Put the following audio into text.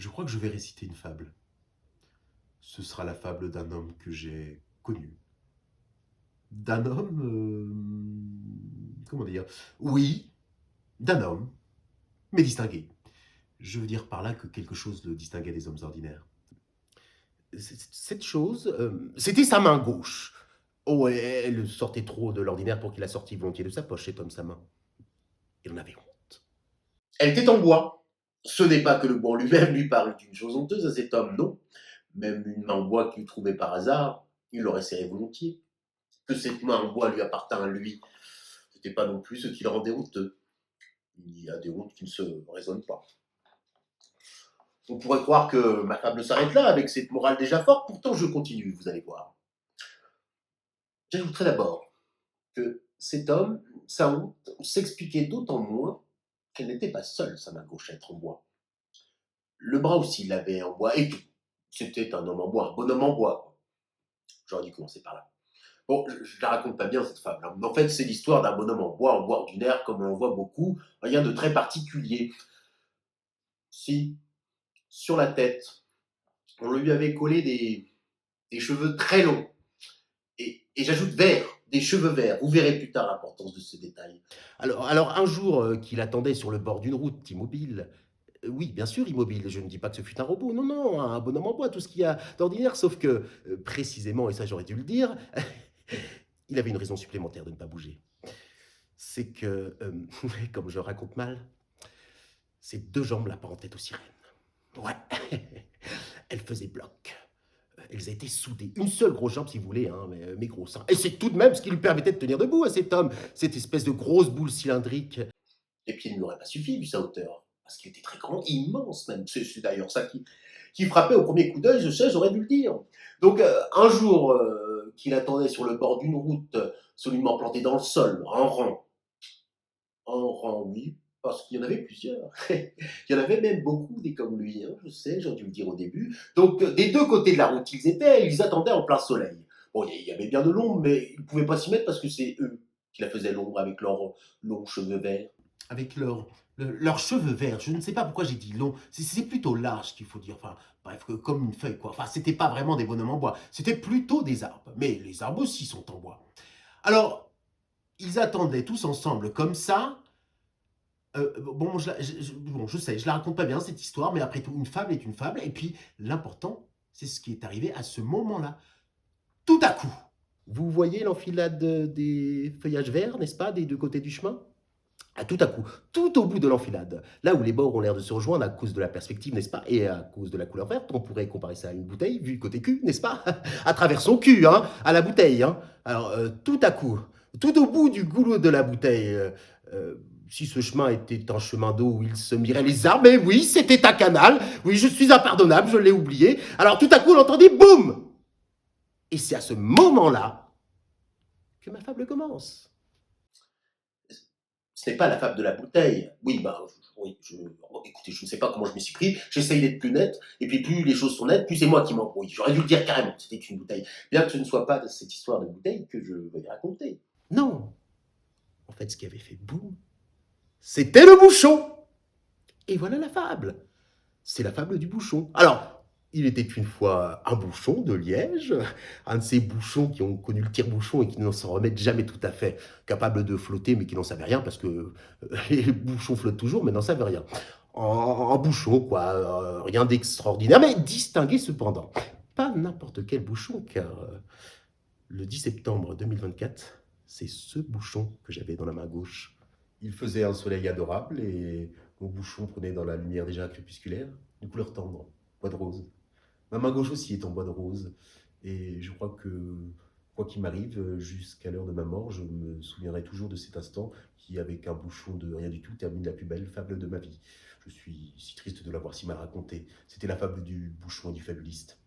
Je crois que je vais réciter une fable. Ce sera la fable d'un homme que j'ai connu. D'un homme, comment dire? Oui, d'un homme, mais distingué. Je veux dire par là que quelque chose le distinguait des hommes ordinaires. Cette chose, c'était sa main gauche. Oh, elle sortait trop de l'ordinaire pour qu'il la sortît volontiers de sa poche, cet homme, sa main. Il en avait honte. Elle était en bois. Ce n'est pas que le bois en lui-même lui parut une chose honteuse à cet homme, non. Même une main en bois qu'il trouvait par hasard, il l'aurait serrée volontiers. Que cette main en bois lui appartint à lui, ce n'était pas non plus ce qui le rendait honteux. Il y a des hontes qui ne se raisonnent pas. On pourrait croire que ma fable s'arrête là, avec cette morale déjà forte, pourtant je continue, vous allez voir. J'ajouterai d'abord que cet homme, sa honte, s'expliquait d'autant moins qu'elle n'était pas seule, sa main gauche, à être en bois. Le bras aussi l'avait en bois, et tout. C'était un homme en bois, un bonhomme en bois. J'aurais dû commencer par là. Bon, je la raconte pas bien cette fable, hein. En fait, c'est l'histoire d'un bonhomme en bois ordinaire, comme on en voit beaucoup, rien de très particulier. Si, sur la tête, on lui avait collé des cheveux très longs, et j'ajoute verts, des cheveux verts. Vous verrez plus tard l'importance de ce détail. Alors un jour qu'il attendait sur le bord d'une route immobile, oui, bien sûr, immobile. Je ne dis pas que ce fut un robot. Non, non, un bonhomme en bois, tout ce qu'il y a d'ordinaire, sauf que, précisément, et ça j'aurais dû le dire, il avait une raison supplémentaire de ne pas bouger. C'est que, comme je raconte mal, ses deux jambes l'apparentaient aux sirènes. Ouais, elles faisaient bloc. Elles étaient soudées. Une seule grosse jambe, si vous voulez, hein, mais grosse. Hein. Et c'est tout de même ce qui lui permettait de tenir debout à cet homme, cette espèce de grosse boule cylindrique. Les pieds ne lui auraient pas suffi, vu sa hauteur. Parce qu'il était très grand, immense même. C'est d'ailleurs ça qui frappait au premier coup d'œil, je sais, j'aurais dû le dire. Donc, un jour qu'il attendait sur le bord d'une route, solidement plantée dans le sol, en rang, oui, parce qu'il y en avait plusieurs. Il y en avait même beaucoup des comme lui, hein, je sais, j'aurais dû le dire au début. Donc, des deux côtés de la route ils attendaient en plein soleil. Bon, il y avait bien de l'ombre, mais ils ne pouvaient pas s'y mettre parce que c'est eux qui la faisaient l'ombre avec leurs longs cheveux verts. Avec leurs cheveux verts, je ne sais pas pourquoi j'ai dit long, c'est plutôt large qu'il faut dire, enfin, bref, comme une feuille, quoi. Enfin, c'était pas vraiment des bonhommes en bois, c'était plutôt des arbres, mais les arbres aussi sont en bois. Alors, ils attendaient tous ensemble comme ça. Bon, bon, je sais, je la raconte pas bien cette histoire, mais après tout, une fable est une fable. Et puis, l'important, c'est ce qui est arrivé à ce moment-là. Tout à coup, vous voyez l'enfilade des feuillages verts, n'est-ce pas, des deux côtés du chemin? Tout à coup, tout au bout de l'enfilade, là où les bords ont l'air de se rejoindre à cause de la perspective, n'est-ce pas, et à cause de la couleur verte, on pourrait comparer ça à une bouteille, vu côté cul, n'est-ce pas, à travers son cul, hein, à la bouteille. Hein. Alors, tout à coup, tout au bout du goulot de la bouteille, euh, si ce chemin était un chemin d'eau où il se miraient les arbres, mais oui, c'était un canal, oui, je suis impardonnable, je l'ai oublié. Alors, tout à coup, on entendit boum. Et c'est à ce moment-là que ma fable commence. Ce n'est pas la fable de la bouteille. Oui, bah, oui, écoutez, je ne sais pas comment je m'y suis pris. J'essaye d'être plus net, et puis plus les choses sont nettes, plus c'est moi qui m'embrouille. J'aurais dû le dire carrément, c'était une bouteille. Bien que ce ne soit pas de cette histoire de bouteille que je vais raconter. Non, en fait, ce qui avait fait boum, c'était le bouchon. Et voilà la fable. C'est la fable du bouchon. Alors, il était une fois un bouchon de Liège, un de ces bouchons qui ont connu le tire-bouchon et qui ne s'en remettent jamais tout à fait, capable de flotter mais qui n'en savaient rien parce que les bouchons flottent toujours mais n'en savaient rien. Un bouchon, quoi, rien d'extraordinaire, mais distingué cependant. Pas n'importe quel bouchon, car le 10 septembre 2024, c'est ce bouchon que j'avais dans la main gauche. Il faisait un soleil adorable et mon bouchon prenait dans la lumière déjà crépusculaire une couleur tendre, bois de rose. Ma main gauche aussi est en bois de rose et je crois que, quoi qu'il m'arrive, jusqu'à l'heure de ma mort, je me souviendrai toujours de cet instant qui, avec un bouchon de rien du tout, termine la plus belle fable de ma vie. Je suis si triste de l'avoir si mal racontée. C'était la fable du bouchon et du fabuliste.